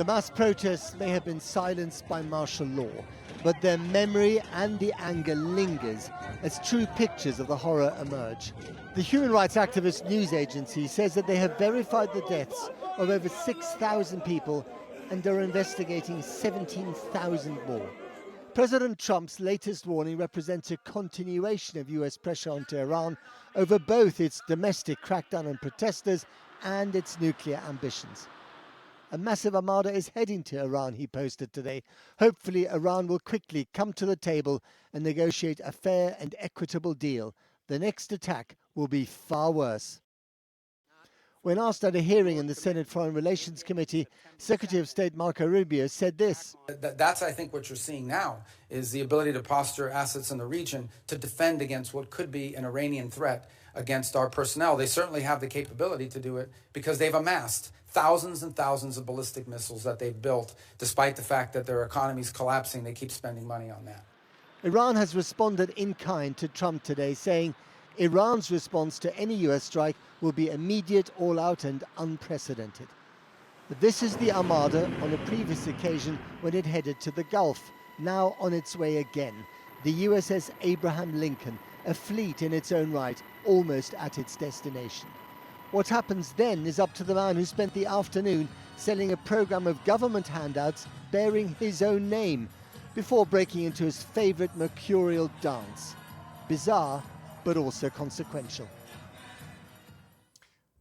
The mass protests may have been silenced by martial law, but their memory and the anger lingers as true pictures of the horror emerge. The human rights activist news agency says that they have verified the deaths of over 6,000 people and are investigating 17,000 more. President Trump's latest warning represents a continuation of US pressure on Tehran over both its domestic crackdown on protesters and its nuclear ambitions. A massive armada is heading to Iran, he posted today. Hopefully, Iran will quickly come to the table and negotiate a fair and equitable deal. The next attack will be far worse. When asked at a hearing in the Senate Foreign Relations Committee, Secretary of State Marco Rubio said this. That's, I think, what you're seeing now is the ability to posture assets in the region to defend against what could be an Iranian threat against our personnel. They certainly have the capability to do it because they've amassed thousands and thousands of ballistic missiles that they've built. Despite the fact that their economy is collapsing, they keep spending money on that. Iran has responded in kind to Trump today, saying Iran's response to any US strike will be immediate, all-out and unprecedented. But this is the armada on a previous occasion when it headed to the Gulf, now on its way again. The USS Abraham Lincoln, a fleet in its own right, almost at its destination. What happens then is up to the man who spent the afternoon selling a program of government handouts bearing his own name before breaking into his favorite mercurial dance. Bizarre, but also consequential.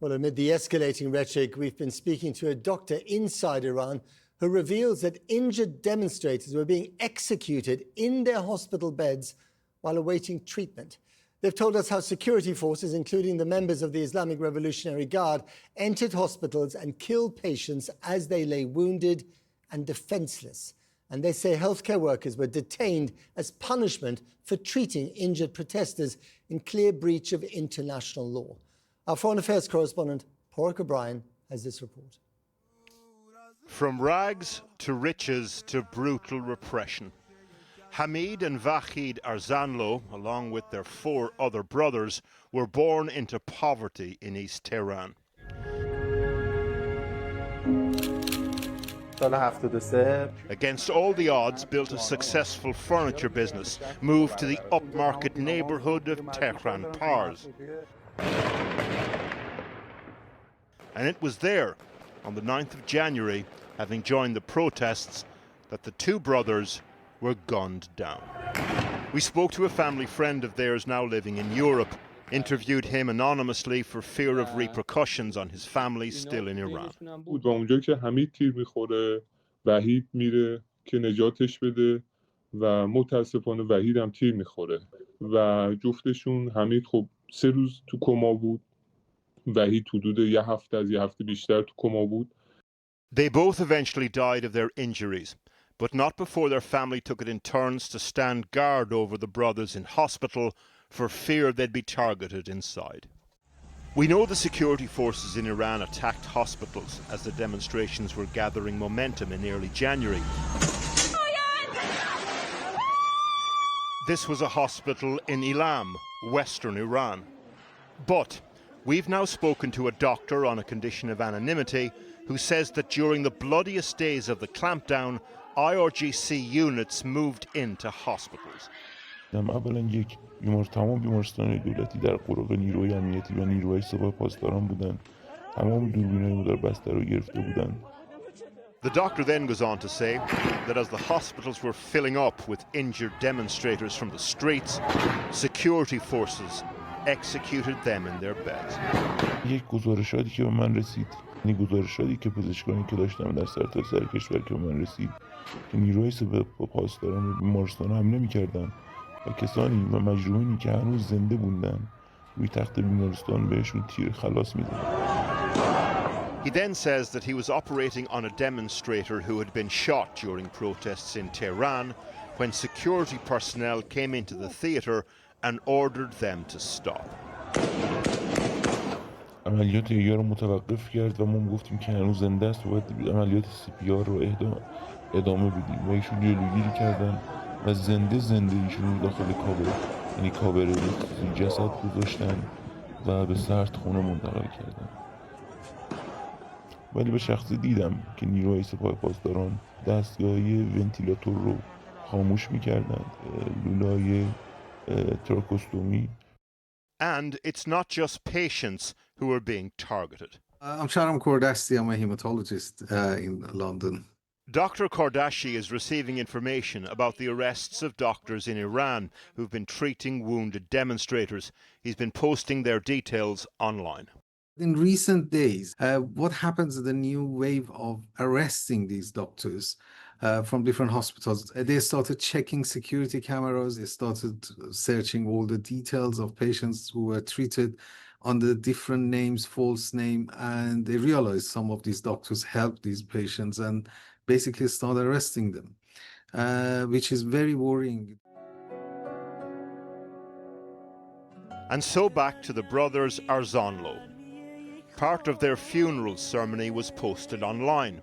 Well, amid the escalating rhetoric, we've been speaking to a doctor inside Iran who reveals that injured demonstrators were being executed in their hospital beds while awaiting treatment. They've told us how security forces, including the members of the Islamic Revolutionary Guard, entered hospitals and killed patients as they lay wounded and defenceless. And they say healthcare workers were detained as punishment for treating injured protesters in clear breach of international law. Our Foreign Affairs correspondent, Porrick O'Brien, has this report. From rags to riches to brutal repression. Hamid and Vahid Arzanlo, along with their 4 other brothers, were born into poverty in East Tehran. Against all the odds, built a successful furniture business, moved to the upmarket neighbourhood of Tehran Pars. And it was there, on the 9th of January, having joined the protests, that the 2 brothers were gunned down. We spoke to a family friend of theirs now living in Europe, interviewed him anonymously for fear of repercussions on his family still in Iran. اونجا که حمید تیر میخوره وحید میره که نجاتش بده و متاسفانه وحید هم تیر میخوره و جفتشون حمید خب 3 روز تو کما بود وحید حدود یه هفته بیشتر تو کما بود. They both eventually died of their injuries, but not before their family took it in turns to stand guard over the brothers in hospital for fear they'd be targeted inside. We know the security forces in Iran attacked hospitals as the demonstrations were gathering momentum in early January. This was a hospital in Ilam, western Iran. But we've now spoken to a doctor on a condition of anonymity who says that during the bloodiest days of the clampdown, IRGC units moved into hospitals. تمام بیمارستان دولتی در قرق نیروی امنیتی و نیروهای سپاه پاسداران بودن. تمام دوربین‌های مدار بسته رو گرفته بودن. The doctor then goes on to say that as the hospitals were filling up with injured demonstrators from the streets, security forces executed them in their beds. یک گزارشاتی که به من رسید، این گزارشاتی که پزشکانی که داشتم در سرتاسر کشور که به من رسید، که نیروهای سپاه پاسداران به بیمارستان حمله می‌کردند. و کسانی و مجروحینی که هنوز زنده بودن روی تخت بیمارستان بهشون تیر خلاص می‌زدن. He then says that he was operating on a demonstrator who had been shot during protests in Tehran when security personnel came into the theater and ordered them to stop. عملیات احیا رو متوقف کرد و ما گفتیم که هنوز زنده است و باید عملیات CPR رو ادامه بدیم و ایشون جلوگیری کردن و زنده ایشون رو داخل کاور یعنی کاور جسد گذاشتن و به سرد خونه منتقل کردن. ولی به شخصی دیدم که نیروهای سپاه پاسداران دستگاهی ونتیلاتور رو خاموش میکردند، لولای تراکوستومی. And it's not just patients who are being targeted. I'm Sharam Kordasti. I'm a hematologist in London. Dr. Kordashi is receiving information about the arrests of doctors in Iran who've been treating wounded demonstrators. He's been posting their details online. In recent days, what happens is the new wave of arresting these doctors from different hospitals. They started checking security cameras. They started searching all the details of patients who were treated under different names, false name, and they realized some of these doctors helped these patients and basically started arresting them, which is very worrying. And so back to the brothers Arzanlo. Part of their funeral ceremony was posted online.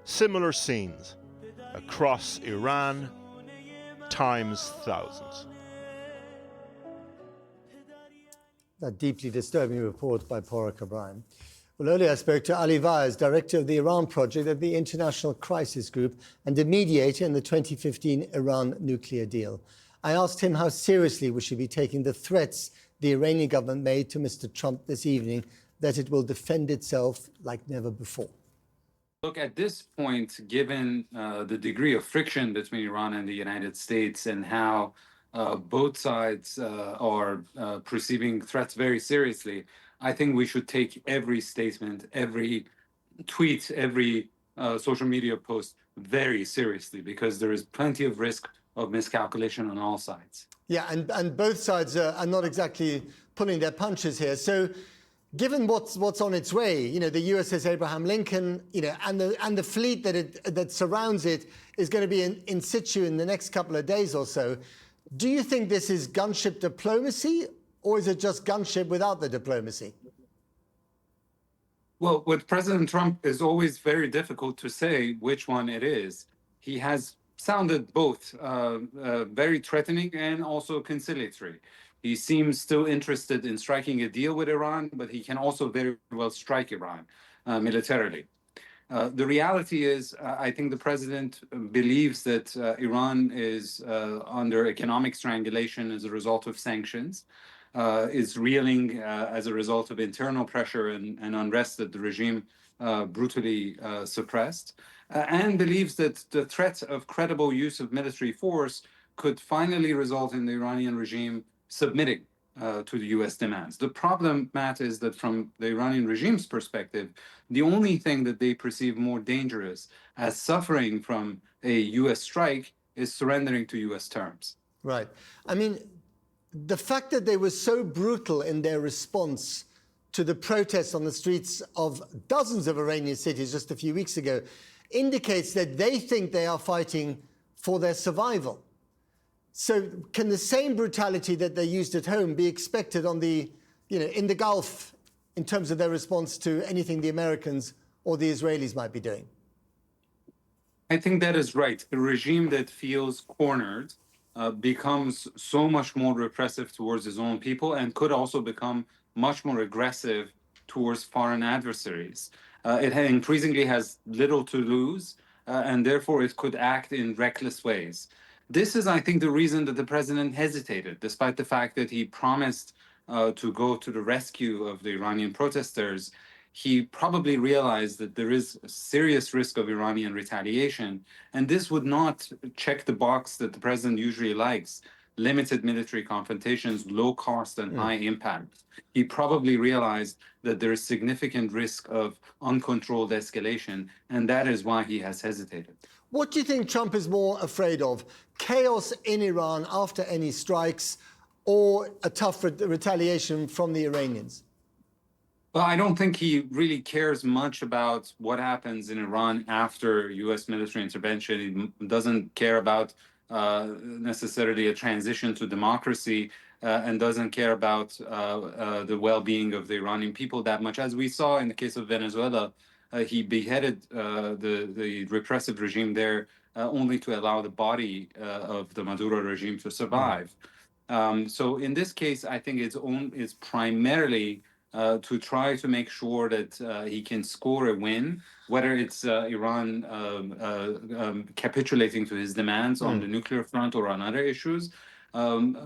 Similar scenes across Iran, times thousands. That deeply disturbing report by Porok O'Brien. Well, earlier I spoke to Ali Vaez, director of the Iran project at the International Crisis Group and a mediator in the 2015 Iran nuclear deal. I asked him how seriously we should be taking the threats the Iranian government made to Mr. Trump this evening that it will defend itself like never before. Look, at this point, given the degree of friction between Iran and the United States and how both sides are perceiving threats very seriously, I think we should take every statement, every tweet, every social media post very seriously, because there is plenty of risk of miscalculation on all sides. Yeah, and both sides are not exactly pulling their punches here. So given what's on its way, you know, the USS Abraham Lincoln, you know, and the fleet that surrounds it is going to be in situ in the next couple of days or so. Do you think this is gunship diplomacy, or is it just gunship without the diplomacy? Well, with President Trump, it's always very difficult to say which one it is. He has sounded both very threatening and also conciliatory. He seems still interested in striking a deal with Iran, but he can also very well strike Iran militarily. The reality is, I think the president believes that Iran is under economic strangulation as a result of sanctions, is reeling as a result of internal pressure and unrest that the regime brutally suppressed, and believes that the threat of credible use of military force could finally result in the Iranian regime submitting to the U.S. demands. The problem, Matt, is that from the Iranian regime's perspective, the only thing that they perceive more dangerous as suffering from a U.S. strike is surrendering to U.S. terms. Right. I mean, the fact that they were so brutal in their response to the protests on the streets of dozens of Iranian cities just a few weeks ago indicates that they think they are fighting for their survival. So can the same brutality that they used at home be expected on the, you know, in the Gulf in terms of their response to anything the Americans or the Israelis might be doing? I think that is right. A regime that feels cornered becomes so much more repressive towards its own people and could also become much more aggressive towards foreign adversaries. It increasingly has little to lose, and therefore it could act in reckless ways. This is, I think, the reason that the president hesitated, despite the fact that he promised to go to the rescue of the Iranian protesters. He probably realized that there is a serious risk of Iranian retaliation, and this would not check the box that the president usually likes: limited military confrontations, low cost and high impact. He probably realized that there is significant risk of uncontrolled escalation, and that is why he has hesitated. What do you think Trump is more afraid of? Chaos in Iran after any strikes, or a tough retaliation from the Iranians? Well, I don't think he really cares much about what happens in Iran after U.S. military intervention. He doesn't care about necessarily a transition to democracy and doesn't care about the well-being of the Iranian people that much. As we saw in the case of Venezuela, he beheaded the repressive regime there only to allow the body of the Maduro regime to survive. So in this case, I think it's primarily to try to make sure that he can score a win, whether it's Iran capitulating to his demands on the nuclear front or on other issues,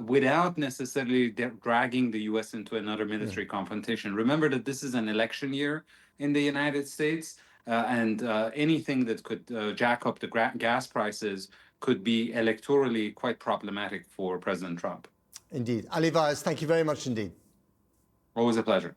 without necessarily dragging the U.S. into another military confrontation. Remember that this is an election year in the United States, and anything that could jack up the gas prices could be electorally quite problematic for President Trump. Indeed. Ali Vaez, thank you very much indeed. Always a pleasure.